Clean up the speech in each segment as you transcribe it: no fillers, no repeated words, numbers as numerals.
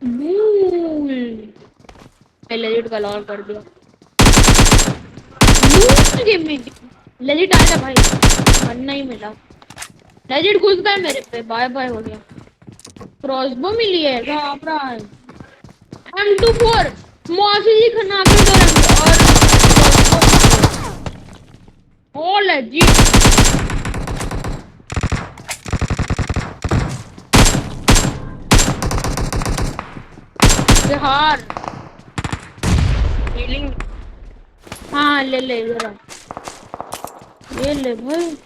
मूल लेजिट का लॉल कर दिया। गेम में लेजिट आया था भाई, मरना ही मिला। लेजिट घुस गए मेरे पे, बाय बाय हो गया। क्रॉसबो मिली है, घाप रहा है। M24 मौसी जी खन्ना पे और लेजिट बिहार हीलिंग। हाँ ले ले जरा, ये ले भाई।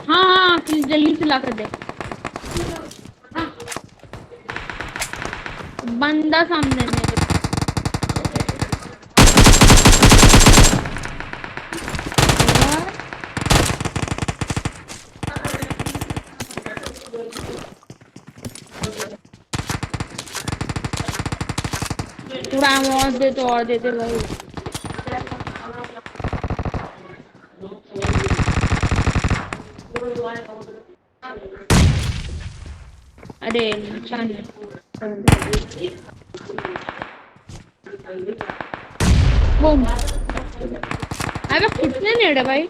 हाँ हाँ जल्दी से ला कर दे। बंदा सामने मेरे। थोड़ा आवाज दे तो और देते भाई। अरे नुकसान है। बूम। अबे कितने नेड़ है भाई?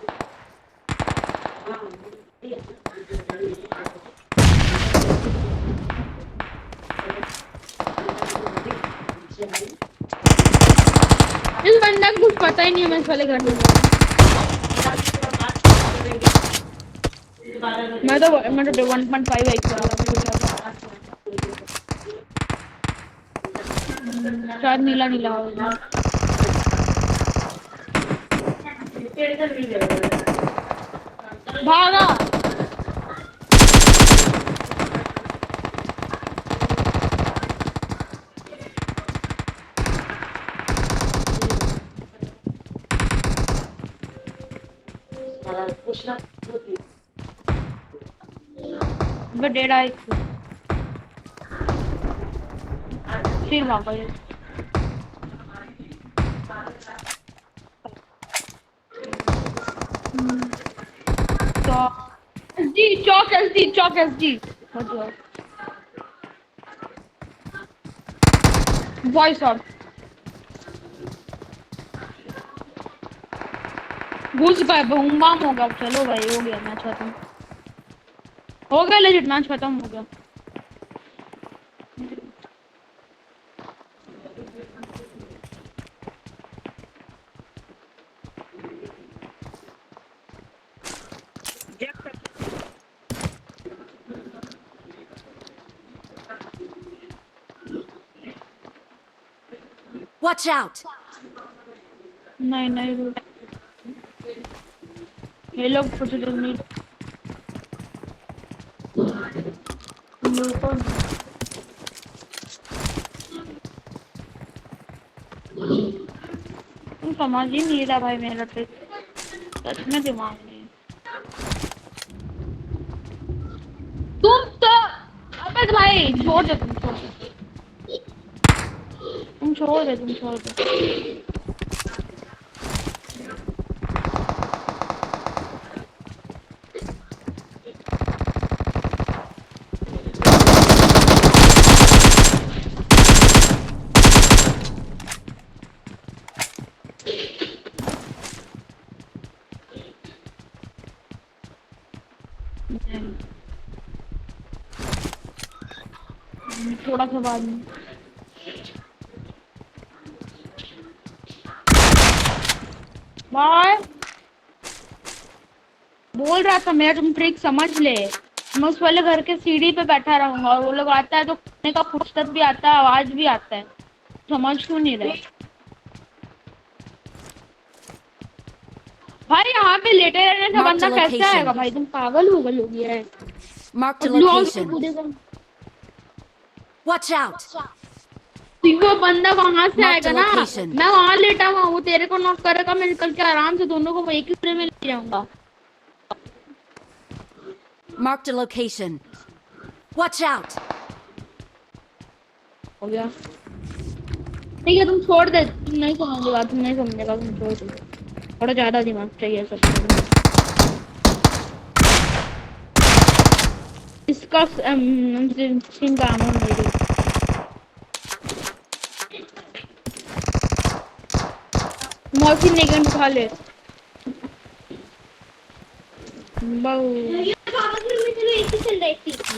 इस बंदा को कुछ पता ही नहीं है मैं इस वाले घर में। मैं तो 1.5 एक्स शायद नीला नीला होगा। भागा। डेढ़ आई फिर भागा। जी चौक एसडी, चौक एसडी वॉइस ऑफ घुस गए। बूम बाम होगा। चलो भाई हो गया मैच खत्म, हो गया लेजिट मैच खत्म हो गया। Watch out! नहीं नहीं ये लोग कुछ नहीं। तुम समझ ही नहीं रहा भाई मेरा ट्रिक, सच में दिमाग नहीं है। तुम तो अबे भाई छोड़ दे, तुम छोड़ दे, तुम छोड़ दे, तुम छोड़ दे। थोड़ा सा बाद में बाय। बोल रहा था मेरा तुम ट्रिक समझ ले। मैं उस वाले घर के सीढ़ी पे बैठा रहूंगा और वो लोग आता है तो खाने का फुर्सत भी आता है, आवाज भी आता है। समझ क्यों नहीं रहे भाई? यहाँ पे लेटे रहने से बंदा कैसे आएगा भाई? तुम पागल हो गए लोग ये। Mark the location. Watch out! वो बंदा वहां से आएगा ना, मैं वहां लेटा हुआ, वो तेरे को नॉक करेगा, मैं निकल के आराम से दोनों को एक ही फ्रेम में ले जाऊंगा। Mark the location. Watch out! हो गया। ठीक है तुम छोड़ दे, तुम नहीं समझेगा, तुम नहीं समझेगा, तुम छोड़ दो। थोड़ा ज्यादा दिमाग चाहिए सब में। इसका स्किन का आमोन मेरी मौसी नेगेंट उठा ले। बहु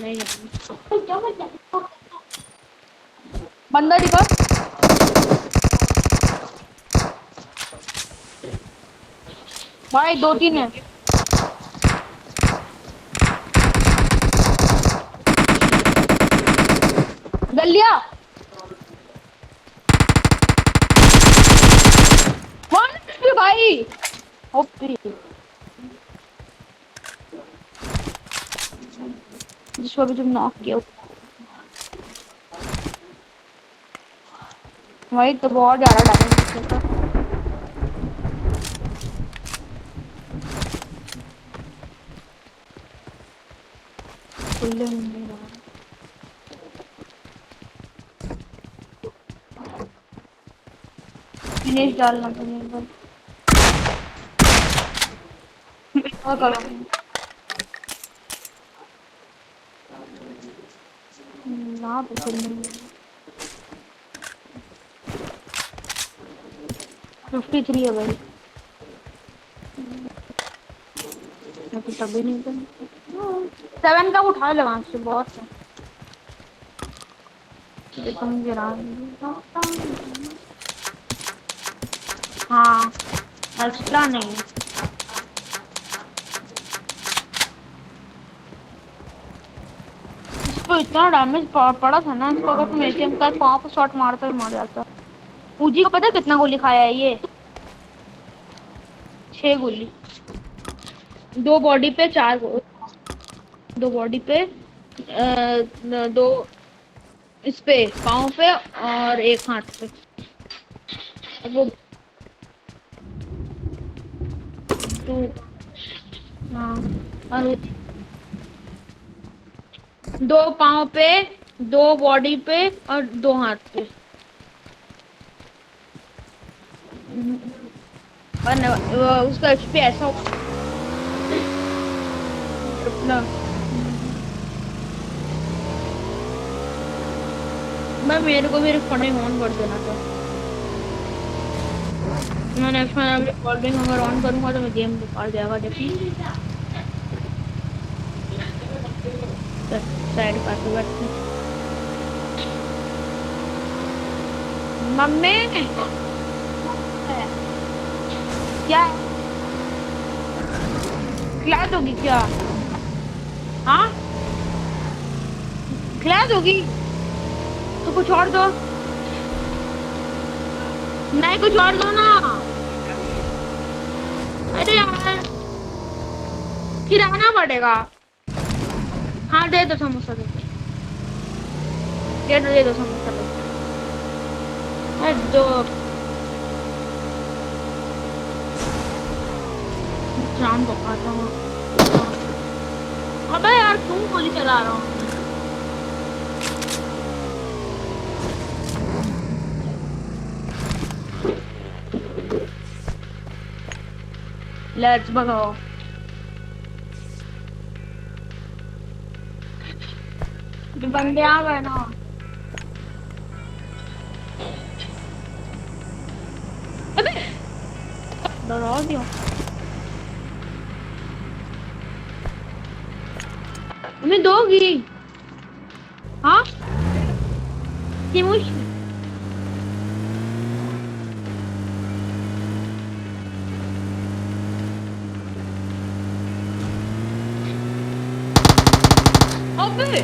नहीं बंदा दिखा। भाई दो तीन है। गलिया वन भाई ओपी जिसको भी तुम नॉक किया वही तो बहुत ज्यादा डैमेज था। फिनिश डालना पड़ेगा और करो। ना तो चलने 53 है भाई। मैं तो तभी नहीं था 7 का उठा ले वहां से बहुत है। ये तुम गिरा हाँ एक्स्ट्रा नहीं है। इसको इतना डैमेज पड़ा था ना, इसको अगर तुम एटीएम का पाँव पे शॉट मारते हुए मर जाता। पूजी को पता है कितना गोली खाया है ये? 6 गोली। 2 बॉडी पे 4 2 बॉडी पे 2 इस पे पाँव पे और 1 हाथ पे। वो 2 हाँ और 2 पाँव पे 2 बॉडी पे और 2 हाथ पे। और उसका एचपी ऐसा अपना मैं मेरे को भी रिकॉर्डिंग ऑन कर देना था। मैं नेक्स्ट में रिकॉर्डिंग अगर ऑन करूंगा तो मैं गेम निकाल जाएगा देखिए। साइड पास बैठते मम्मी क्या खिला दोगी क्या? हाँ खिला दोगी तो कुछ और दो। नहीं कुछ और दो ना। अरे यार खिलाना पड़ेगा। हाँ दे दो समोसा दे दो समोसा दो शाम को खाता हूँ। अबे यार तुम गोली चला रहा हूँ। लेट्स भगाओ। बंदे आ गए ना। अबे डरा दिया। हमें दोगी? हाँ किमुश अबे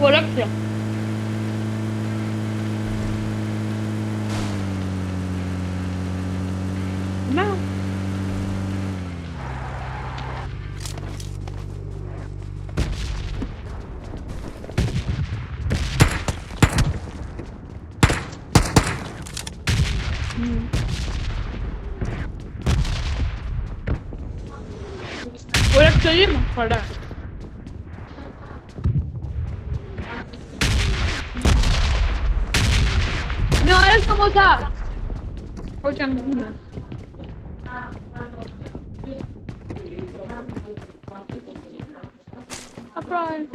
कोलप से ना चलिए पड़ा है। मैं और एक समोसा और चंगी है। अप्रॉल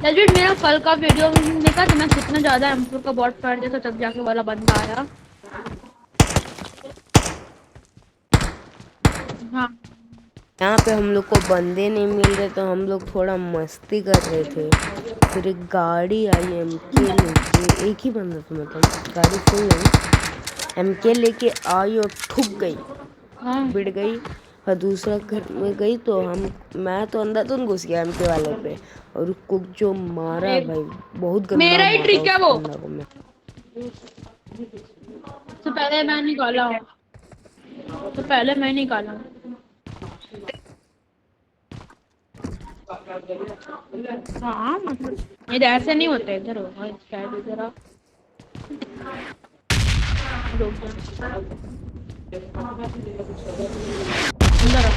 लेजिट मेरा कल का वीडियो देखा तो मैं कितना ज्यादा एम्प्रोर का बॉट फाड़ दिया था, तब जाके वाला बंदा आया। हाँ यहाँ पे हम लोग को बंदे नहीं मिल रहे तो हम लोग थोड़ा मस्ती कर रहे थे। फिर एक गाड़ी आई एमके लेके, एक ही बंदा था मतलब, गाड़ी फुल नहीं, एमके लेके आई और ठुक गई, हाँ बिड़ गई। और दूसरा घर में गई तो मैं तो अंधाधुंध घुस गया एमके वाले पे, और उसको जो मारा भाई, बहुत गंदा मेरा ही मारा ट्रिक है उस वो। बंदा को मैं। तो पहले मैं निकाला हूँ, तो पहले मैं निकाला हूँ। हाँ मतलब ये ऐसे नहीं होते, इधर होगा इधर आ। रुक जा। अंदर आ।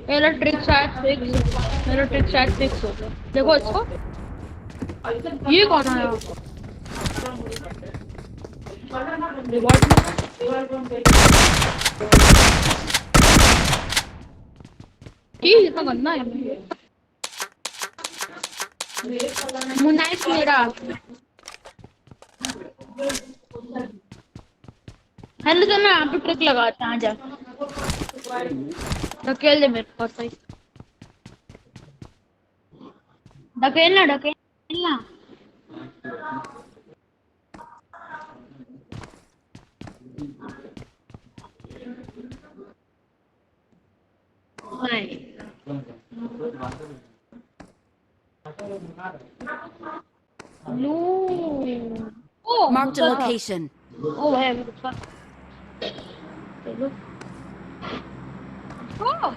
मेरा ट्रिक शायद फिक्स हो गया। देखो इसको, ये कौन आया? रिवॉर्ड ठीक, इतना गंदा है मुनाइस मेरा। हेलो तो मैं यहाँ पे ट्रिक लगाता हूँ, जा धकेल दे मेरे पास सही। ढकेलना नहीं। नो ओ Marked a गुस्सा था। location. ओ भाई अभी गुस्सा। चलो ओ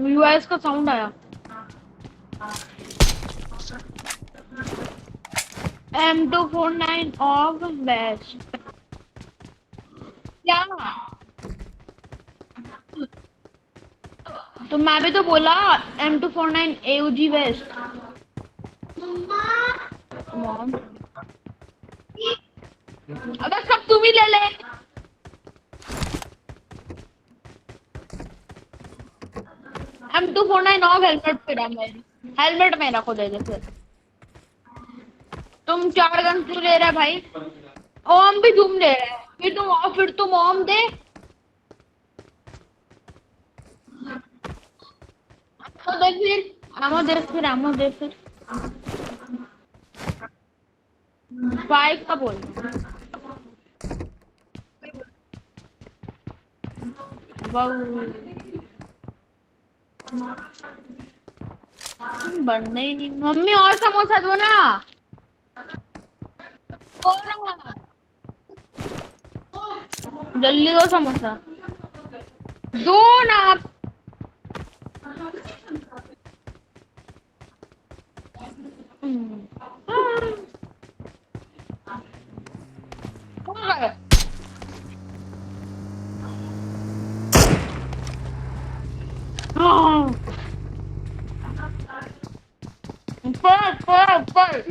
यूएस का साउंड आया। M249 ऑफ बेस्ट क्या? तो मैं भी तो बोला M249 AUG बेस्ट। मॉम अबे सब तुम ही ले ले। M249 ऑफ हेलमेट पे रहा मेरी, हेलमेट मेरा को दे दे फिर। तुम 4 गन क्यों ले रहा है भाई? ओम भी तुम ले रहे है, फिर तुम ओम दे। तो देख फिर आमो दे फिर 5 का बोल। बनने ही नहीं। मम्मी और समोसा दो ना। दो ना। जल्दी दो समोसा, दो ना। पर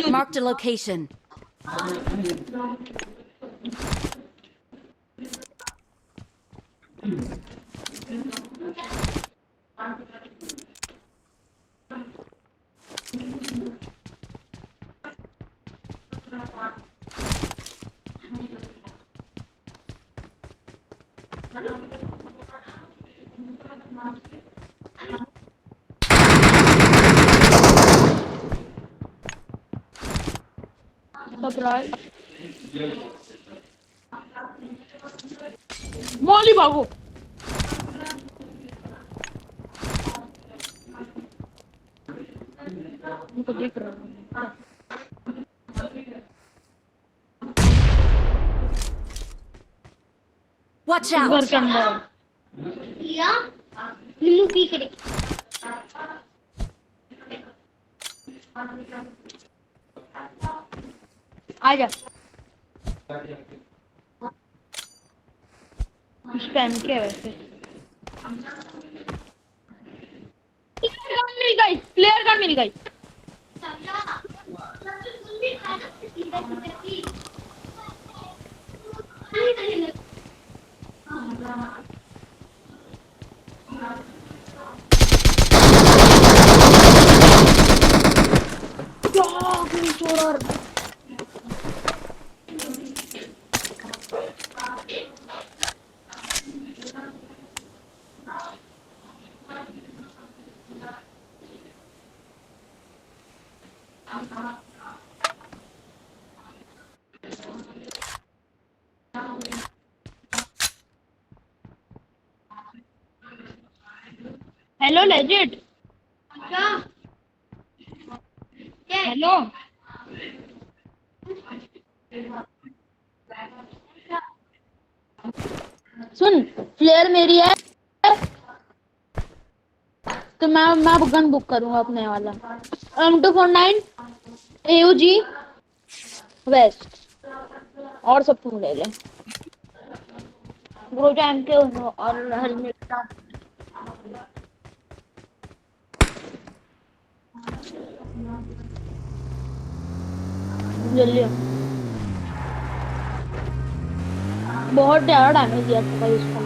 Marked a location. सरप्राइज मौली भागो उनको देख रहा हूँ Watch इस घर out! के अंदर या नींबू पी के आ जा स्पैम क्या है वैसे प्लेयर गन मिल गई हेलो लेजिट हेलो सुन फ्लेयर मेरी है तो मैं गन बुक करूंगा अपने वाला M249 AUG वेस्ट और सब तुम ले ले ब्रो टाइम के और हेलमेट का ले लियो बहुत ज्यादा डैमेज दिया था भाई उसको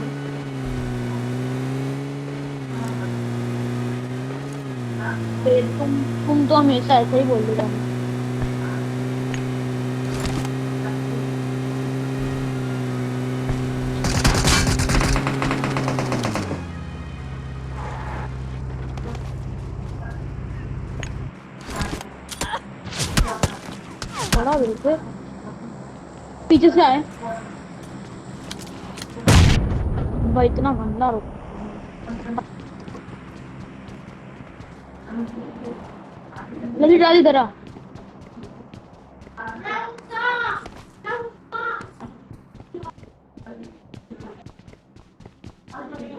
फिर तुम तो हमेशा ऐसे ही बोल रहे हो बड़ा बिल्कुल पीछे से आए भाई इतना गंदा रुक जल्दी डाल इधर आ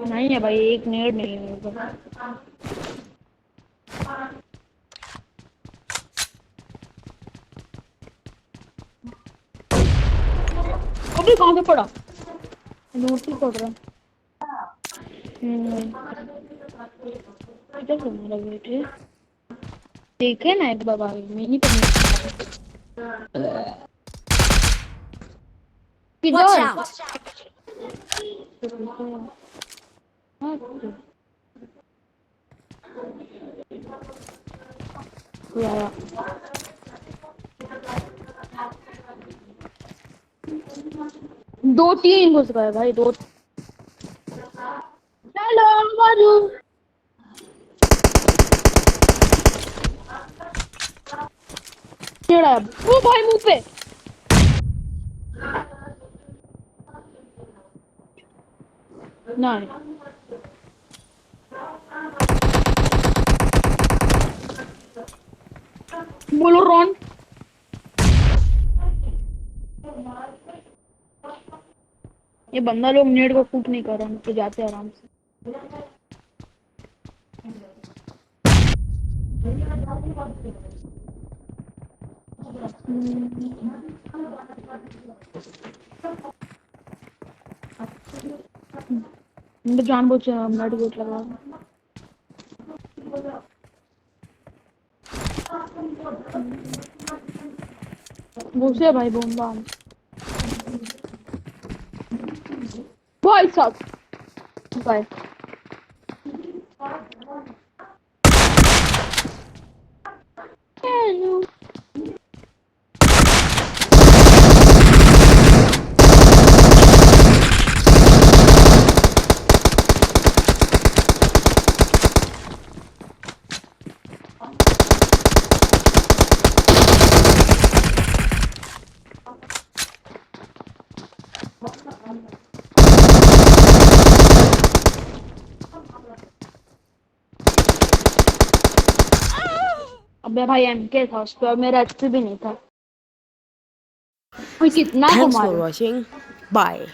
नहीं है भाई एक नेड नहीं है अभी कहाँ पे पड़ा नोट ही पड़ रहा इधर से मेरा बेटे देखे ना एक बाबा मैं नहीं Watch किधर out! यार दो तीन घुस गए भाई दो हेलो बाजू टेढ़ा है वो भाई मुंह पे नहीं बोलो रॉन ये बंदा लोग नेट को कूट नहीं कर रहा तो जाते आराम से जानबूझ के नेट गेट लगा घुसे भाई बम बम भाई साहब बाय हेलो अबे भाई एमके था उस पे और मेरा एचपी भी नहीं था। कोई कितना को थैंक्स फॉर मारे। Watching, bye.